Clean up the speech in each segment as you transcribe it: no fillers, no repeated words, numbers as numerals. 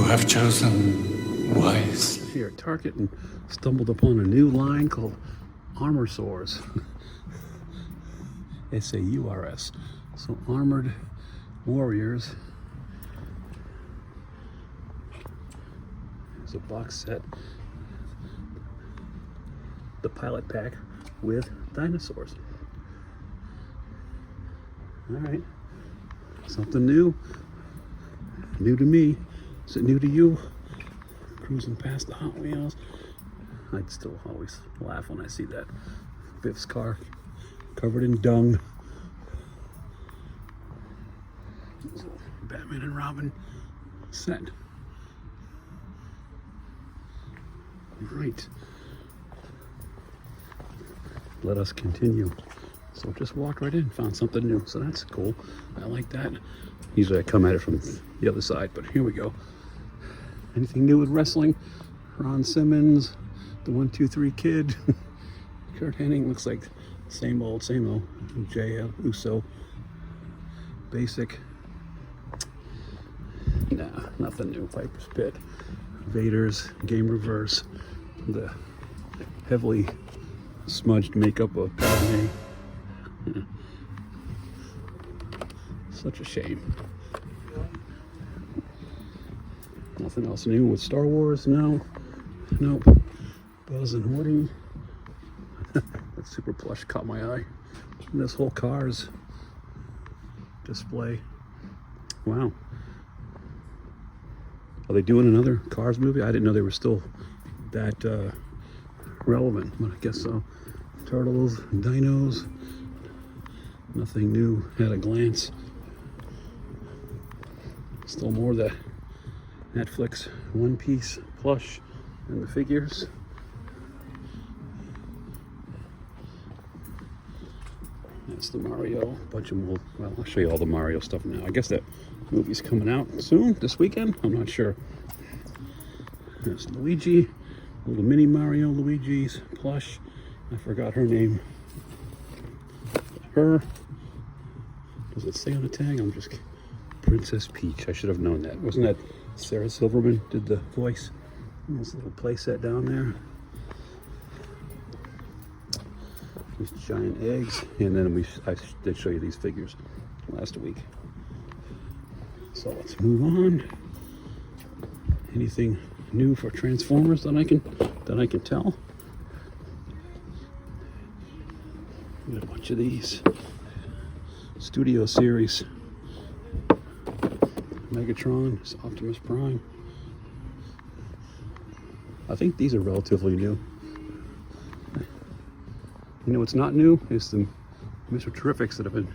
have chosen wisely. Here at Target and stumbled upon a new line called Dinosaurs. S-A-U-R-S. So armored warriors. There's a box set. The pilot pack with dinosaurs. Alright. Something new. New to me. Is it new to you? Cruising past the Hot Wheels. I'd still always laugh when I see that. Biff's car covered in dung. Batman and Robin set. Right. Let us continue. So just walked right in, found something new. So that's cool. I like that. Usually I come at it from the other side, but here we go. Anything new with wrestling? Ron Simmons, the 1, 2, 3 Kid. Kurt Hennig looks like same old, same old. Jay Uso. Basic. Nah, nothing new. Piper's Pit. Vader's Game Reverse. The heavily smudged makeup of Padme. Such a shame. Nothing else new with Star Wars? No. Nope. Buzz and Woody. That super plush caught my eye. And this whole Cars display. Wow. Are they doing another Cars movie? I didn't know they were still that relevant, but I guess so. Turtles, dinos. Nothing new at a glance. Still more of the Netflix One Piece plush and the figures. That's the Mario. Bunch of more. Well, I'll show you all the Mario stuff now. I guess that movie's coming out soon, this weekend. I'm not sure. There's Luigi, little mini Mario Luigi's plush. I forgot her name. Her. Does it say on the tag? I'm just Princess Peach. I should have known that. Wasn't that Sarah Silverman did the voice? This little playset down there. These giant eggs, and then I did show you these figures last week. So let's move on. Anything new for Transformers that I can tell? Got a bunch of these Studio Series. Megatron, it's Optimus Prime. I think these are relatively new. You know what's not new is the Mr. Terrifics that have been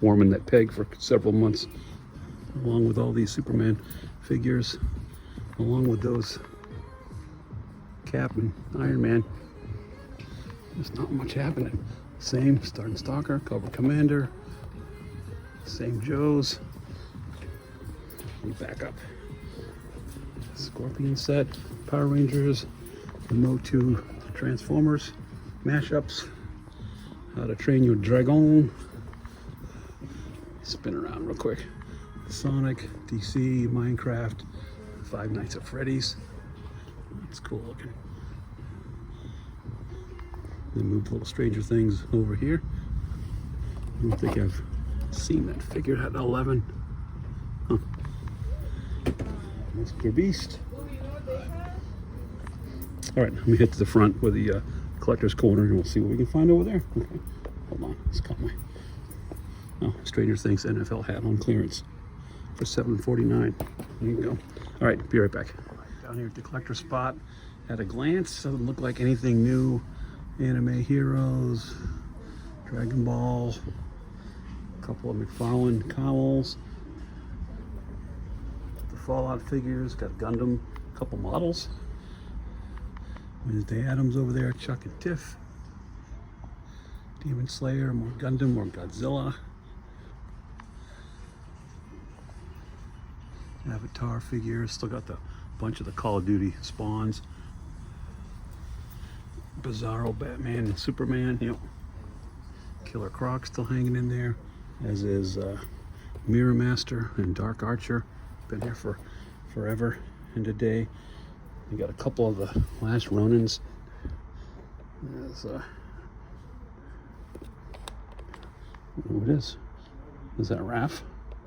warming that peg for several months, along with all these Superman figures, along with those Cap and Iron Man. There's not much happening. Same Star and Stalker, Cobra Commander, same Joes. We back up. Scorpion set, Power Rangers, the Motu Transformers, mashups, How to Train Your Dragon. Spin around real quick. Sonic, DC, Minecraft, Five Nights at Freddy's. That's cool looking. Then move little Stranger Things over here. I don't think I've seen that figure at 11. Huh. Mr. Beast. All right, let me head to the front with the collector's corner and we'll see what we can find over there. Okay, hold on, it's got my Stranger Things NFL hat on clearance for $7.49. There you go. All right, be right back. Down here at the collector spot, at a glance, doesn't look like anything new. Anime heroes, Dragon Ball, a couple of McFarlane cowls, the Fallout figures, got Gundam, a couple models. Wednesday Addams over there, Chuck and Tiff, Demon Slayer, more Gundam, more Godzilla, Avatar figures, still got the bunch of the Call of Duty spawns. Bizarro Batman and Superman, yep. Killer Croc still hanging in there, as is Mirror Master and Dark Archer. Been here for forever and a day. We got a couple of the last Ronins. There's, who it is? Is that Raph?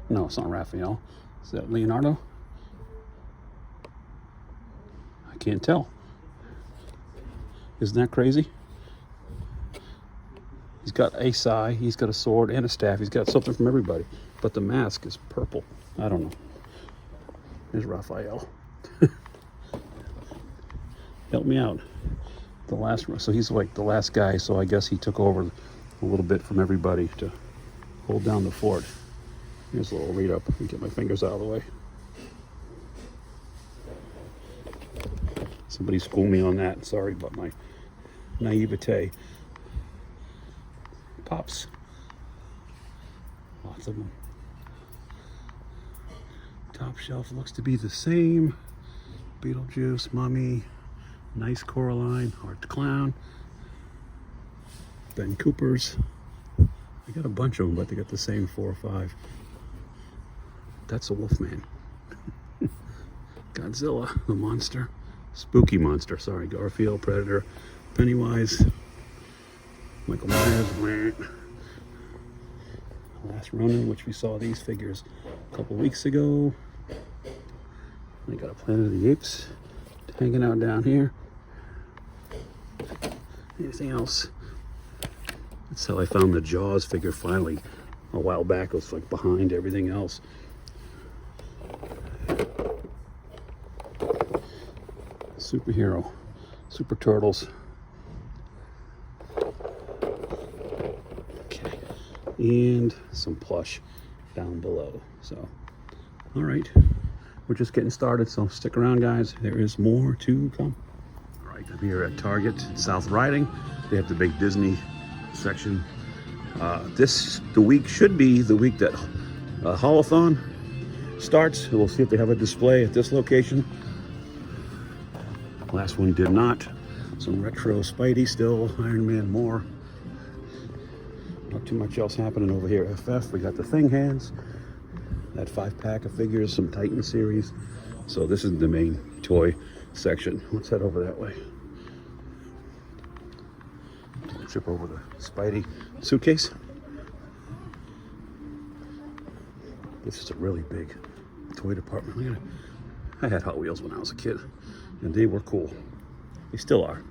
No, it's not Raphael. Is that Leonardo? I can't tell. Isn't that crazy? He's got a sai, he's got a sword and a staff. He's got something from everybody. But the mask is purple. I don't know. There's Raphael. Help me out. The last, so he's like the last guy, so I guess he took over a little bit from everybody to hold down the fort. Here's a little read up. Let me get my fingers out of the way. Somebody school me on that. Sorry about my naivete. Pops. Lots of them. Top shelf looks to be the same. Beetlejuice, Mummy, Nice Coraline, Art the Clown, Ben Cooper's. I got a bunch of them, but they got the same 4 or 5. That's a Wolfman. Godzilla, the monster. Spooky monster, sorry. Garfield, Predator, Pennywise, Michael Myers. Last Ronin, which we saw these figures a couple weeks ago. They got a Planet of the Apes hanging out down here. Anything else? That's how I found the Jaws figure finally a while back. It was like behind everything else. Superhero, Super Turtles. Okay, and some plush down below. So, all right, we're just getting started. So stick around, guys. There is more to come. All right, I'm here at Target, South Riding. They have the big Disney section. The week should be the week that Holothon starts. We'll see if they have a display at this location. Last one did not. Some retro Spidey still, Iron Man more. Not too much else happening over here at FF. We got the Thing hands, that 5-pack of figures, some Titan series. So this is the main toy section. Let's head over that way. Trip over the Spidey suitcase. This is a really big toy department. Look at it. I had Hot Wheels when I was a kid, and they were cool. They still are.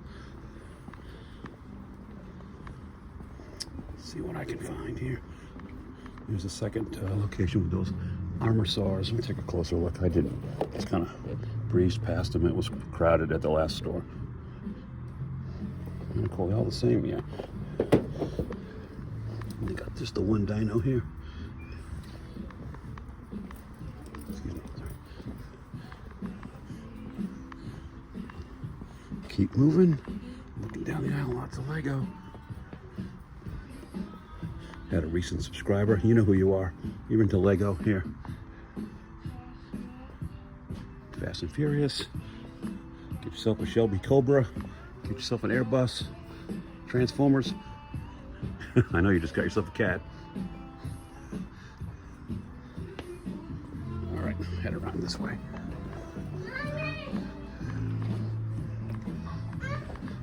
Let's see what I can find here. There's a second location with those armor saws. Let me take a closer look. I didn't. Just kind of breezed past them. It was crowded at the last store. Cool, they're all the same, yeah. They got just the one dino here. Excuse me. Keep moving. Looking down the aisle, lots of Lego. Had a recent subscriber. You know who you are. You're into Lego here. Fast and Furious. Get yourself a Shelby Cobra. Get yourself an Airbus, Transformers. I know you just got yourself a cat. All right, head around this way.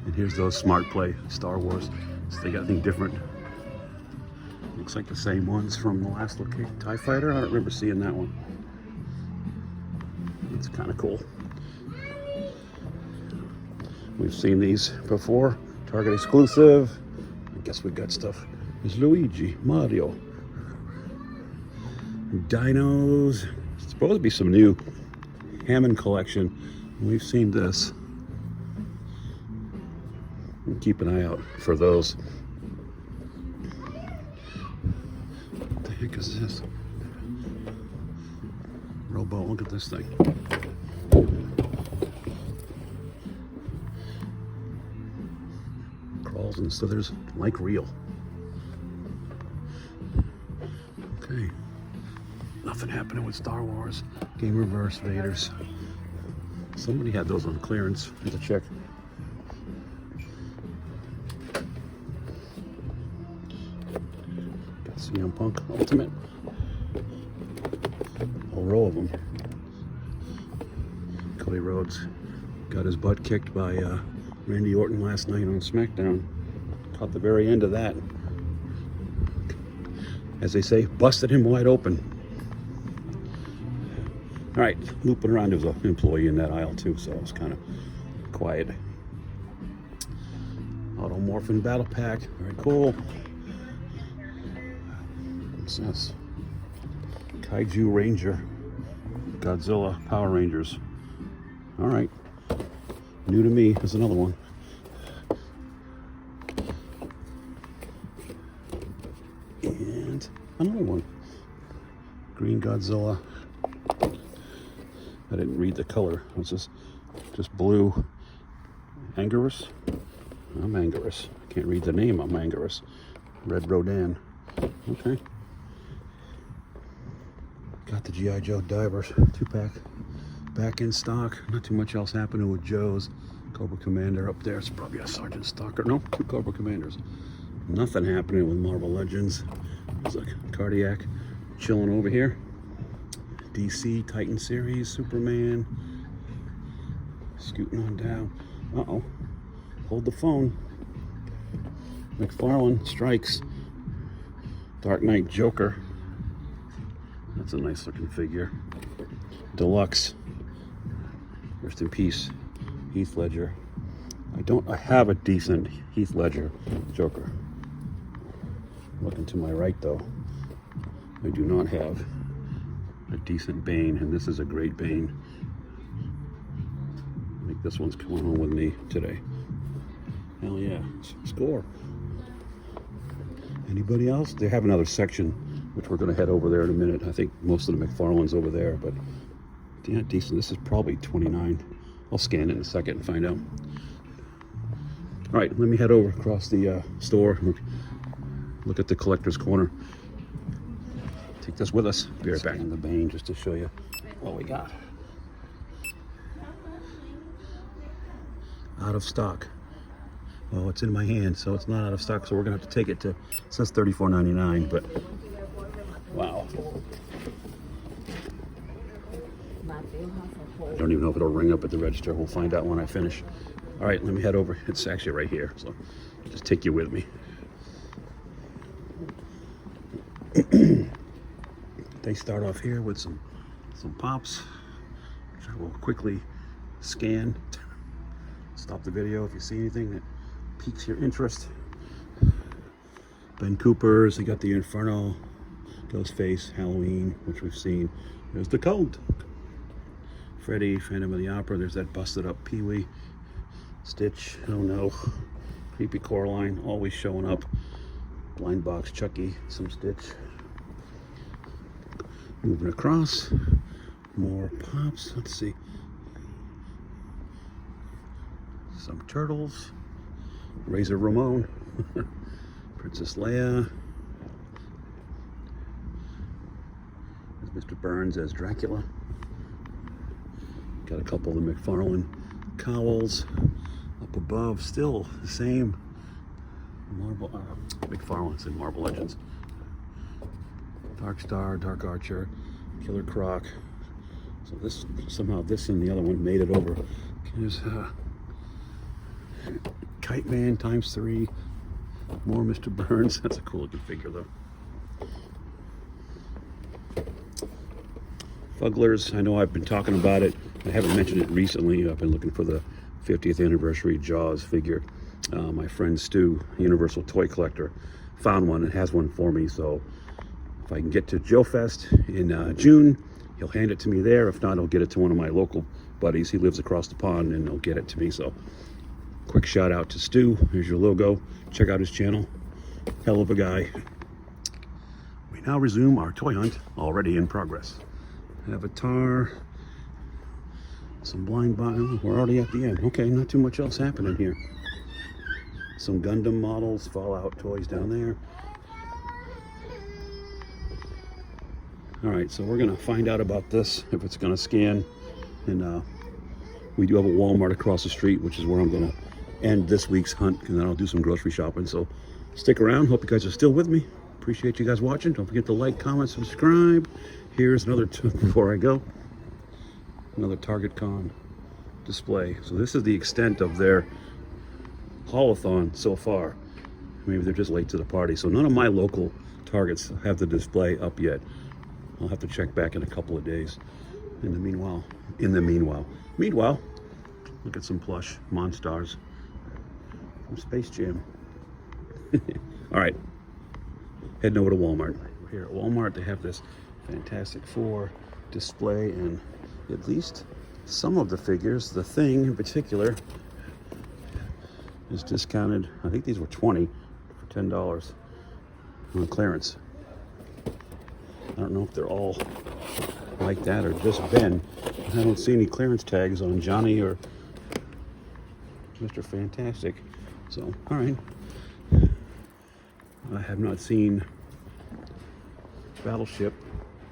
And here's those Smart Play Star Wars. So they got anything different. Looks like the same ones from the last location. TIE Fighter, I don't remember seeing that one. It's kind of cool. We've seen these before. Target exclusive. I guess we got stuff. There's Luigi, Mario, Dinos. It's supposed to be some new Hammond collection. We've seen this. We'll keep an eye out for those. What the heck is this? Robo, look at this thing. Crawls and slithers like real. Okay. Nothing happening with Star Wars. Game Reverse Vaders. Somebody had those on clearance. I have to check. Got CM Punk Ultimate. A whole row of them. Cody Rhodes got his butt kicked by Randy Orton last night on SmackDown. Caught the very end of that. As they say, busted him wide open. All right, looping around, there was an employee in that aisle too, so it was kind of quiet. Automorphin Battle Pack, very cool. What's this? Kaiju Ranger, Godzilla Power Rangers. All right, new to me. There's another one. And another one. Green Godzilla. I didn't read the color. What's this? Just blue. Anguirus? I'm Anguirus. I can't read the name. I'm Anguirus. Red Rodan. Okay. Got the G.I. Joe Divers 2-pack back in stock. Not too much else happening with Joe's. Cobra Commander up there. It's probably a Sergeant Stalker. No, 2 Cobra Commanders. Nothing happening with Marvel Legends. There's a Cardiac chilling over here. DC Titan series, Superman. Scooting on down. Uh-oh. Hold the phone. McFarlane strikes. Dark Knight Joker. That's a nice looking figure. Deluxe. Rest in peace, Heath Ledger. I have a decent Heath Ledger Joker. Looking to my right though, I do not have a decent Bane, and this is a great Bane. I think this one's coming home with me today. Hell yeah, score. Anybody else? They have another section, which we're going to head over there in a minute. I think most of the McFarlane's over there, but yeah, decent. This is probably 29. I'll scan it in a second and find out. All right, let me head over across the store. Look at the collector's corner. Take this with us. Be right back in the Bane just to show you what we got. Out of stock. Well, it's in my hand, so it's not out of stock, so we're gonna have to take it to, it says $34.99, but wow. I don't even know if it'll ring up at the register. We'll find out when I finish. All right, let me head over. It's actually right here, so just take you with me. They start off here with some pops, which I will quickly scan. Stop the video if you see anything that piques your interest. Ben Cooper's, they got the Inferno, Ghostface, Halloween, which we've seen. There's the Code. Freddy, Phantom of the Opera. There's that busted up Pee-wee. Stitch, oh no. Creepy Coraline, always showing up. Blind Box Chucky, some Stitch. Moving across, more pops. Let's see. Some Turtles. Razor Ramon. Princess Leia. There's Mr. Burns as Dracula. Got a couple of the McFarlane cowls up above. Still the same. Marvel, McFarlane's in Marvel Legends. Dark Star, Dark Archer, Killer Croc. So this, somehow this and the other one made it over. There's Kite Man ×3. More Mr. Burns. That's a cool looking figure though. Fugglers, I know I've been talking about it. I haven't mentioned it recently. I've been looking for the 50th anniversary Jaws figure. My friend Stu, Universal Toy Collector, found one and has one for me. So if I can get to Joe Fest in June, he'll hand it to me there. If not, I'll get it to one of my local buddies. He lives across the pond and he'll get it to me. So quick shout out to Stu. Here's your logo. Check out his channel. Hell of a guy. We now resume our toy hunt, already in progress. Avatar. Some blind bottom. We're already at the end. Okay, not too much else happening here. Some Gundam models, Fallout toys down there. All right, so we're gonna find out about this, if it's gonna scan. And we do have a Walmart across the street, which is where I'm gonna end this week's hunt, and then I'll do some grocery shopping. So stick around. Hope you guys are still with me. Appreciate you guys watching. Don't forget to like, comment, subscribe. Here's another two before I go. Another Target Con. display. So this is the extent of their haul-a-thon so far. Maybe they're just late to the party. So none of my local Targets have the display up yet. I'll have to check back in a couple of days. In the meanwhile, look at some plush Monstars from Space Jam. All right, heading over to Walmart. We're here at Walmart. They have this Fantastic Four display, and at least some of the figures, the Thing in particular, is discounted. I think these were $20 for $10 on clearance. I don't know if they're all like that or just Ben. I don't see any clearance tags on Johnny or Mr. Fantastic. So, all right. I have not seen Battleship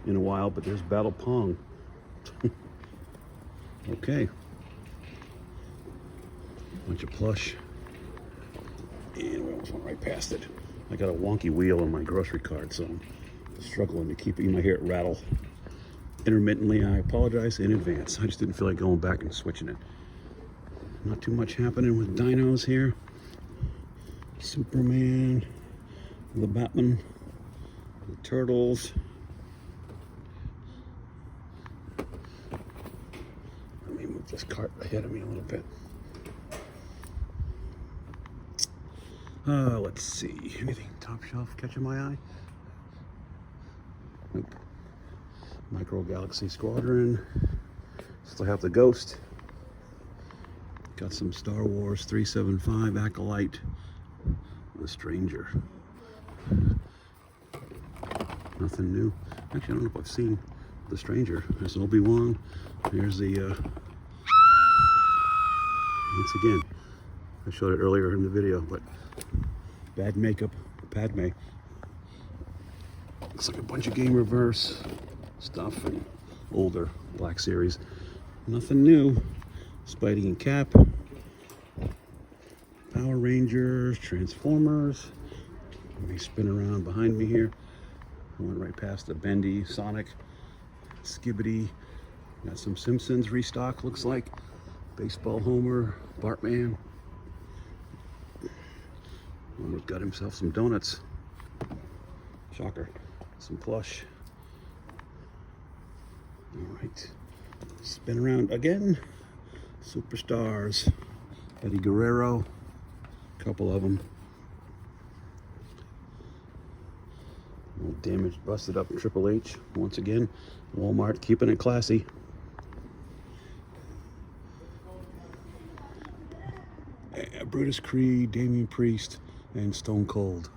in a while, but there's Battle Pong. Okay. Bunch of plush. And we almost went right past it. I got a wonky wheel on my grocery cart, so I'm struggling to keep it. You might hear it rattle intermittently. I apologize in advance. I just didn't feel like going back and switching it. Not too much happening with dinos here. Superman, the Batman, the Turtles. Let me move this cart ahead of me a little bit. Let's see. Anything top shelf catching my eye? Nope. Micro Galaxy Squadron. Still have the Ghost. Got some Star Wars 375 Acolyte. The Stranger. Nothing new. Actually, I don't know if I've seen the Stranger. There's Obi-Wan. There's the once again, I showed it earlier in the video, but bad makeup, Padme. Looks like a bunch of Game Reverse stuff and older Black Series. Nothing new. Spidey and Cap. Power Rangers, Transformers. Let me spin around behind me here. I went right past the Bendy, Sonic, Skibbity. Got some Simpsons restock, looks like. Baseball Homer, Bartman. Homer's got himself some donuts. Shocker. Some plush. All right. Spin around again. Superstars. Eddie Guerrero. A couple of them. Damaged, busted up Triple H. Once again, Walmart keeping it classy. Brutus Creed, Damian Priest, and Stone Cold.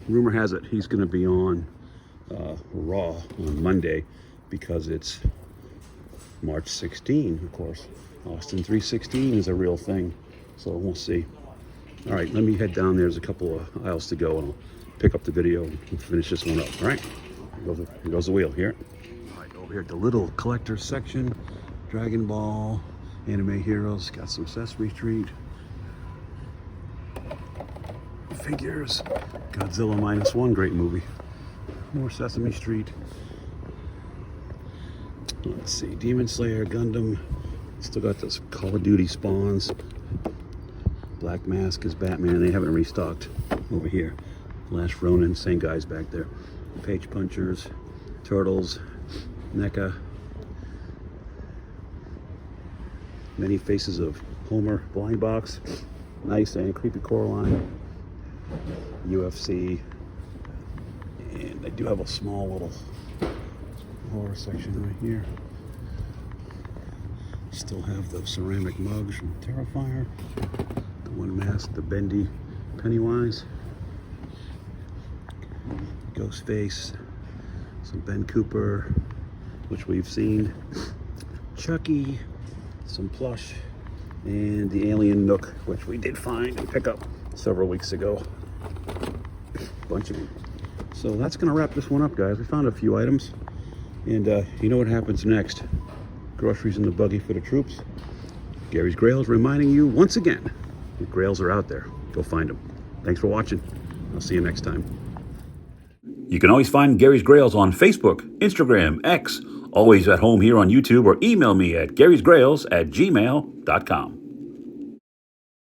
Rumor has it he's going to be on Raw on Monday because it's March 16, of course. Austin 316 is a real thing, so we'll see. All right, let me head down. There's a couple of aisles to go, and I'll pick up the video and finish this one up. All right, here goes the wheel here. All right, over here at the little collector section, Dragon Ball, Anime Heroes, got some Sesame Street figures. Godzilla -1, great movie. More Sesame Street. Let's see, Demon Slayer, Gundam. Still got those Call of Duty spawns. Black Mask is Batman. They haven't restocked over here. Last Ronin, same guys back there. Page Punchers, Turtles, NECA. Many Faces of Homer, Blind Box. Nice and Creepy Coraline. UFC. And I do have a small little horror section right here. Still have the ceramic mugs from Terrifier. The one mask, the Bendy Pennywise. Ghostface. Some Ben Cooper, which we've seen. Chucky. Some plush. And the Alien Nook, which we did find and pick up several weeks ago. Bunch of them. So that's going to wrap this one up, guys. We found a few items. And you know what happens next. Groceries in the buggy for the troops. Gary's Grails reminding you once again, the Grails are out there. Go find them. Thanks for watching. I'll see you next time. You can always find Gary's Grails on Facebook, Instagram, X, Always at home here on YouTube, or email me at garysgrails@gmail.com.